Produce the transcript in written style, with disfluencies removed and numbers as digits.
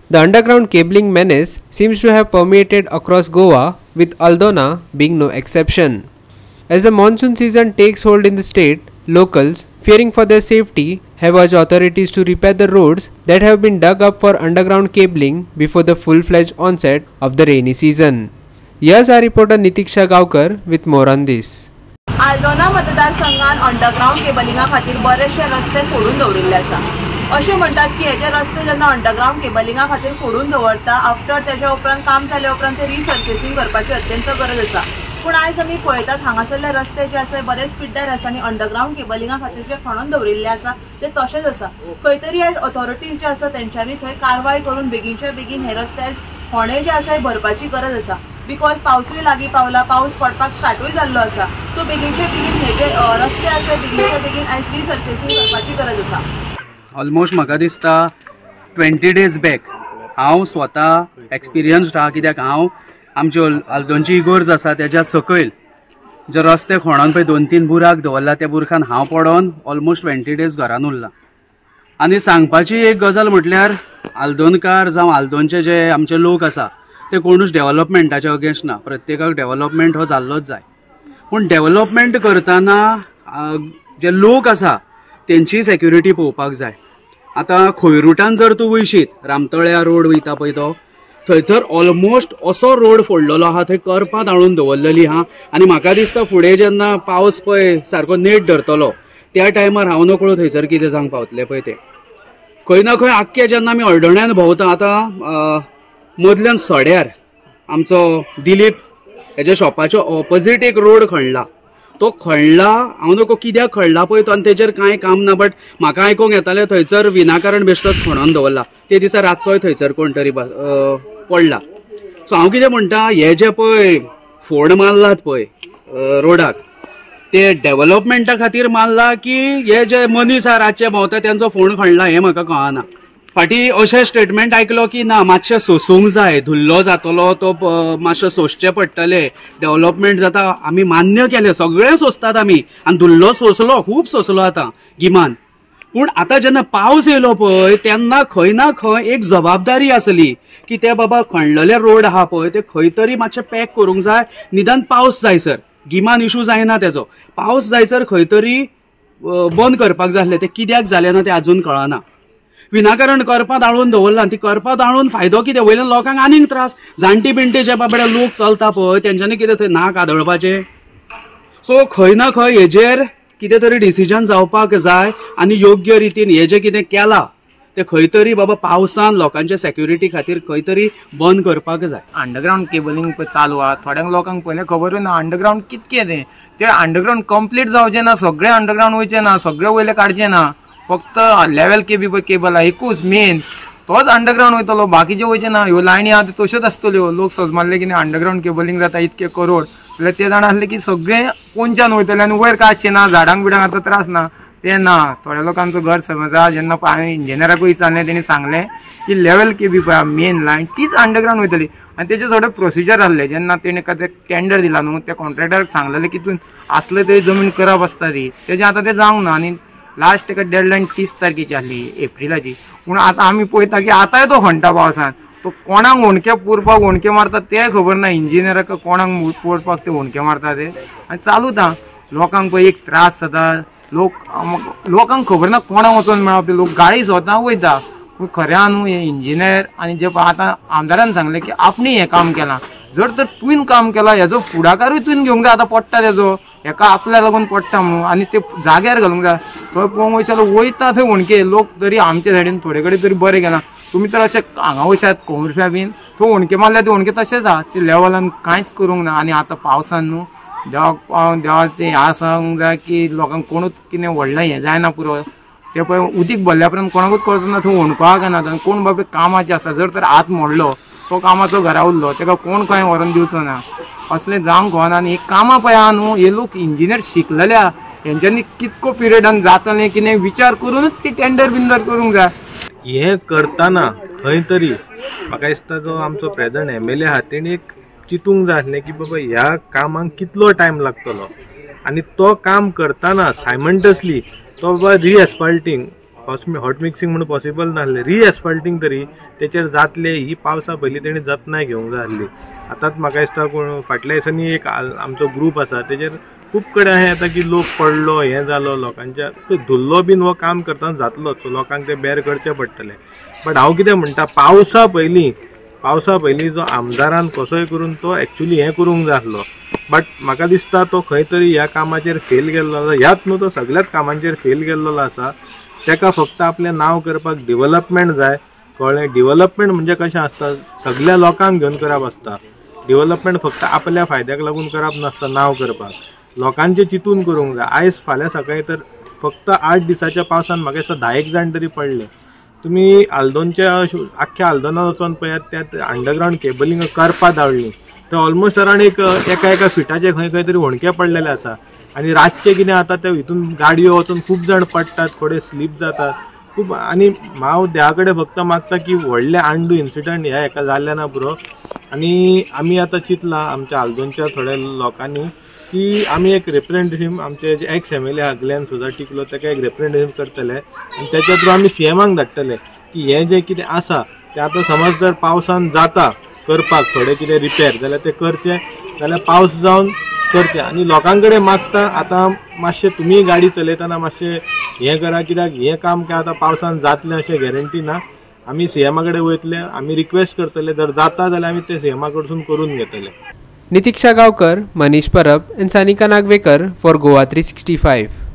The underground cabling menace seems to have permeated across Goa, with Aldona being no exception. As the monsoon season takes hold in the state, locals, fearing for their safety, have urged authorities to repair the roads that have been dug up for underground cabling before the full-fledged onset of the rainy season. Here's our reporter Nitiksha Gaukar with more on this. Aldona मतदारसंघात underground केबलिंगा खातीर बरेचशे रस्ते फोडून दवरिल्ले आसा। अशें म्हणटात की हेजे रस्ते जेन्ना अंडरग्राउंड केबलिंगा खातीर फोडून दवरता आफ्टर तेच्या उपरांत काम जाल्या उपरांत ते रिसर्फेसिंग करपाची अत्यंत गरज आसा। पूण आयज आमी पळयतात हांगासरले रस्ते जे आसा बरेच पिड्ड्यार आसा आनी अंडरग्राउंड केबलिंगा खातीर जे खणून दवरिल्ले आसा ते तशेंच आसा। खंय तरी आयज ऑथॉरिटीज जे आसा तेंच्यांनी थंय कारवाय करून बेगीनच्या बेगीन हे रस्ते होणे जे आसा भरपाची गरज आसा। बिकॉज पावसूय लागीं पावला, पावस पडपाक स्टार्टूय जाल्लो आसा, सो बेगीनचे बेगीन हे जे रस्ते आसा बेगीनचे बेगीन आयज रिसर्फेसिंग करपाची गरज आसा। ऑलमोस्ट म्हाका दिसता 20 days बॅक हांव स्वता एक्सपिरियन्स्ड आहा, कित्याक हांव आमच्यो आल्दोनची इगोर्ज आसा तेज्या सकयल जे रस्ते खणून पळय 2-3 बुराक दवरला त्या बुरखान हांव पडोन ऑलमोस्ट 20 days घरान उरला। आनी सांगपाची एक गजाल म्हटल्यार आल्दोनकार जावं आल्दोनचे जे आमचे लोक आसा ते कोणूच डेव्हलपमेंटाच्या अगेन्स्ट ना, प्रत्येकाक डेव्हलपमेंट हो जाल्लोच जाय। पूण डेव्हलपमेंट करतना जे लोक आसा तेंची सेक्युरिटी पळोवपाक जाय। आतां खंय रुटान जर तूं वयशीत, रामतळ्या रोड वयता पळय तो, थंयसर ऑलमोस्ट असो रोड फोडलेलो आहा, थंय करपां दाळून दवरलेली आहा। आनी म्हाका दिसता फुडें जेन्ना पावस पळय सारको नेट धरतलो त्या टायमार हांव नकळो थंयसर कितें जावंक पावतलें पळय तें। खंय ना खंय आख्खे जेन्ना आमी हळडण्यान भोंवता, आतां मदल्यान सड्यार आमचो दिलीप हेज्या शॉपाच्या ऑपोजीट एक रोड खणला, तो खणला हांव नको कित्याक खणला पळय तो, आनी तेजेर कांय काम ना। बट म्हाका आयकूंक येतालें थंयसर विनाकारण बेश्टोच खणून दवरला, ते दिसा रातचोय थंयसर कोण तरी पडला। सो हांव कितें म्हणटा, हे जे पळय फोड मारलात पळय रोडाक, ते डेव्हलपमेंटा खातीर मारला की हे जे मनीस रातचे भोंवता तेंचो फोंड खणला हें म्हाका कळना। फाटीं अशें स्टेटमेंट आयकलो की ना मातशें सोसूंक जाय, धुल्लो जातलो तो मातशें सोंसचें पडटलें, डेव्हलपमेंट जाता। आमी मान्य केलें, सगळें सोंसतात आमी, आनी धुल्लो सोंसलो, खूब सोंसलो आतां गिमान। पूण आतां जेन्ना पावस येयलो पळय तेन्ना खंय ना खंय एक जबाबदारी आसली की ते बाबा खणलेले रोड आहा पळय ते खंय तरी मातशें पॅक करूंक जाय, निदान पावस जायसर, गिमान इशू जायना तेजो, पावस जायसर खंय तरी बंद करपाक जाय आसलें। तें कित्याक जालें ना तें आजून कळना। विनाकारण करपां दाळून दवरला, ती करपां दाळून फायदो कितें, वयल्यान लोकांक आनीक त्रास। जाणटी बिणटे जे बाबडे लोक चलता पळय तेंच्यांनी कितें थंय नाक आदळपाचें। सो खंय ना खंय हेजेर कितें तरी डिसिजन जावपाक जाय, आनी योग्य रितीन हे जें कितें केलां ते खंय तरी बाबा पावसान लोकांच्या सेक्युरिटी खातीर खंय तरी बंद करपाक जाय। अंडरग्राउंड केबलिंग चालू आहा, थोड्यांक लोकांक पयलें खबरूय ना अंडरग्राउंड कितकें तें अंडरग्राउंड कंप्लीट जावचें ना, सगळें अंडरग्राउंड वयचें ना, सगळें वयलें काडचें ना, फक्त लेवल केबल आहा एकूच मेन तोच अंडरग्राउंड वयतलो, बाकीचे वयचे ना। ह्यो लायनी आहा त्यो तश्योच आसतल्यो। लोक समजले की अंडरग्राउंड केबलिंग जाता इतके करोड, जाल्यार ते जाण आसले की सगळें पोंच्यान वयतले आनी वयर कांय आसचें ना, झाडांक बिडांक आतां त्रास ना ते ना। थोड्या लोकांचो घर समजा जेन्ना हांवें इंजिनियराकूय विचारलें तेणी सांगलें की लेवल केबी पळय मेन लायन तीच अंडरग्राउंड वयतली, आनी तेचे थोडे प्रोसिजर आसले। जेन्ना तेणे टेंडर दिला न्हू त्या कॉन्ट्रॅक्टराक सांगलेलें की तूं आसले थंय जमीन करप आसता ती, तेजें आतां तें जावंक ना। आनी लास्ट ताका डेडलायन 30 तारखेची आसली एप्रिलाची। पूण आतां आमी पळयता की आतांय तो खणटा पावसान, तो कोणाक होणके पुरपाक होणके मारता तें खबर ना, इंजिनियराक कोणाक पडपाक ते होणके मारता ते, आनी चालूच आहा। लोकांक पळय एक त्रास जाता, लोकांक खबर ना कोणाक वचोन मेळप, लोक गाडी स्वता वयता। पूण खऱ्यान हे इंजिनियर आनी जे आतां आमदारान सांगलें की आपणी हें काम केलां, जर तर तुवें काम केलां हेजो फुडाकारूय तुवें घेवंक जाय। आतां पडटा तेजो हेका आपल्या लागून पडटा म्हणून, आनी ते जाग्यार घालूंक जाय। थंय पळोवंक वयशालो वयता थंय होणके लोक, तरी आमचे सायडीन थोडे कडेन तरी बरें केलां। तुमी तर अशें हांगा वयशात कोमरफ्या बीन थंय होणके मारल्या ते होणके तशेंच आहा, ते लेवलान कांयच करूंक ना। आनी आतां पावसान न्हू देवाचें ह्या सांगूंक जाय की लोकांक कोणूच कितें व्हडलें हें जायना पुरो, ते पळय उदीक भरल्या उपरांत कोणाकूच कळचो ना थंय होणको काय ना। कोण बाबा कामाचें आसा, जर तर हात मोडलो तो कामाचो घरा उरलो तेका कोण खंय व्हरून दिवचो ना, असलें जावंक कळना। आनी एक कामां पळय आहा न्हू, हे लोक इंजिनियर शिकलेले आहा, हेंच्यांनी कितको पिरियडान जातलें कितें विचार करूनच ती टेंडर बिंडर करूंक जाय। हे करतना खंय तरी म्हाका दिसता जो आमचो प्रेझेंट MLA आहा तेणी एक चिंतूंक जाय आसलें की बाबा ह्या कामाक कितलो टायम लागतलो, आनी तो काम करतना सायमल्टेनियसली तो बाबा रिएस्फाल्टींग हॉट मिक्सिंग म्हणून पॉसिबल नासलें, रीएस्फाल्टिंग तरी तेचेर जातले ही पावसा पयलीं तेणी जतनाय घेवंक जाय आसली. आतांच म्हाका दिसता कोण फाटल्या दिसांनी एक आमचो ग्रूप आसा तेचेर खूब कडेन अशें येता की लोक पडलो, हें जालो, लोकांच्या धुल्लो बीन हो काम करतना जातलो, सो लोकांक तें बेर करचें पडटलें. बट हांव कितें म्हणटा, पावसा पयलीं जो आमदारान कसोय करून तो एक्चुली हें करूंक जाय आसलो. बट म्हाका दिसता तो खंय तरी ह्या कामाचेर फेल गेल्लो आसा. ह्याच न्हू, तो सगळ्याच कामांचेर फेल गेल्लो आसा. तेका फक्त आपलें नांव करपाक डेव्हलपमेंट जाय. कळ्ळें? डेव्हलपमेंट म्हणजे कशें आसता, सगळ्या लोकांक घेवन करप आसता. डेव्हलपमेंट फक्त आपल्या फायद्याक लागून करप नासता, नांव करपाक. लोकांचे चिंतून करूंक जाय. आयज फाल्यां सकाळीं तर फक्त 8 दिसाच्या पावसान म्हाका दिसता 10 जाण तरी पडले. तुमी आल्दोनच्या आख्ख्या आल्दोना वचोन पळयात, त्यात अंडरग्राउंड केबलिंग करपा धाडली तर ऑलमोस्ट अराउंड एका फिटाचे खंय तरी होणके पडलेले आसा. आनी रातचे कितें जाता ते हितून गाडयो वचून खूब जाण पडटात, थोडे स्लीप जातात खूब. आनी हांव देवा कडेन फक्त मागता की व्हडले आंडू इन्सिडंट ह्या हेका जाल्ले ना पुरो. आनी आमी आतां चिंतलां आमच्या आल्दोनच्या थोड्या लोकांनी की आमी एक रिप्रेझेंटेटिव्ह, आमचे जे एक्स एम.एल.ए. आहा ग्लेन सुजा टिकलो, ताका एक रिप्रेझेंटेटिव्ह करतले आनी त्याच्या थ्रू आमी सीएमाक धाडटले की हें जें कितें आसा तें आतां समज जर पावसान जाता करपाक थोडें कितें रिपेर जाल्यार तें करचें, जाल्यार पावस जावन करचें. आनी लोकां कडेन मागता आतां मातशें तुमी गाडी चलयतना मातशें हें करा, कित्याक हें काम काय आतां पावसान जातलें अशें गॅरंटी ना. आमी सीएमा कडेन वयतले, आमी रिक्वेस्ट करतले, जर जाता जाल्यार आमी ते सीएमा कडसून करून घेतले. नितीक्षा गावकर, Manish Parab and Sanika Nagvekar for Goa 365.